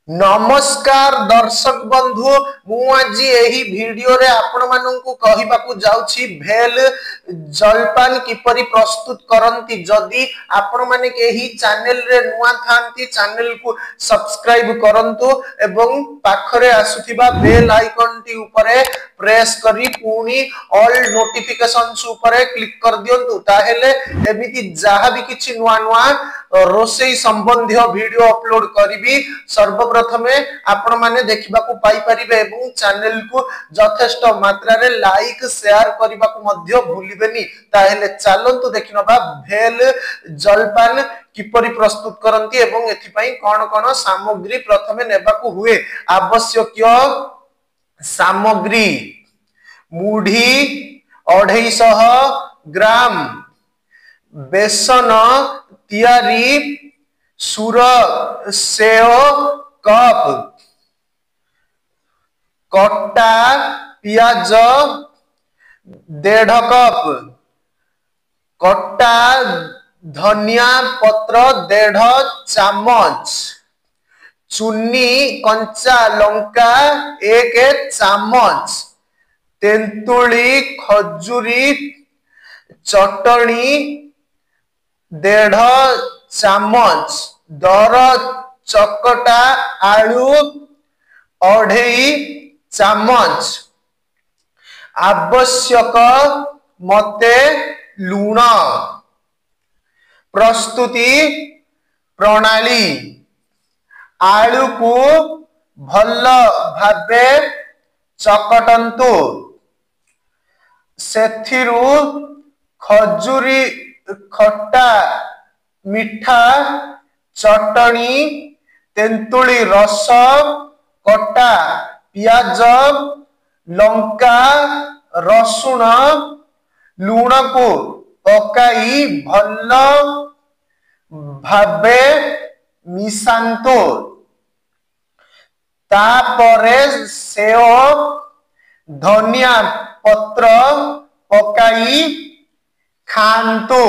नमस्कार दर्शक बंधु मुझे यही वीडियो रे आपण माननकु कहिबाकू जाउछि भेल जलपान किपरि प्रस्तुत करंती जदि आपण माने केही चैनल रे नुआ थांती चैनल को सब्सक्राइब करंतु एवं पाखरे आसुथिबा बेल आइकन टी ऊपरे प्रेस करी पुनी ऑल नोटिफिकेशंस ऊपरे क्लिक कर दियंतु ताहेले एमिति जहा भी किछि नुआ नुआ रोसई संबंधी वीडियो अपलोड करिवि सर्वप्रथमे आपण माने देखिबा को पाई परिबे एवं चैनल को यथेष्ट मात्रा रे लाइक शेयर करबा को मध्य भूलिबेनी ताहेले चलंतु देखिनबा भेल जलपान किपरि प्रस्तुत करंती एवं एथि पई कोन कोन सामग्री प्रथमे नेबा को हुए आवश्यक सामग्री मुढ़ी 250 ग्राम बेसन तियारी सुर सेओ कप कट्टा पियाज 1.5 कप कट्टा धनिया पत्र 1.5 चामच चुन्नी कंचा लंका 1 चामच तेंतुली खजूरी चटनी 1.5 चामच दर चकटा आलू 2.5 चामच आवश्यक मते लूण प्रस्तुति प्रणाली आलू को भल भाबे चकटंतु सेथिरु खजूरी खट्टा मिठा चटनी तेंतुली रस कट्टा पियाज लंका रसुण लूण को पकाई भल भाबे मिसांतो तापरे सेओ धनिया पत्र पकाई खांतो।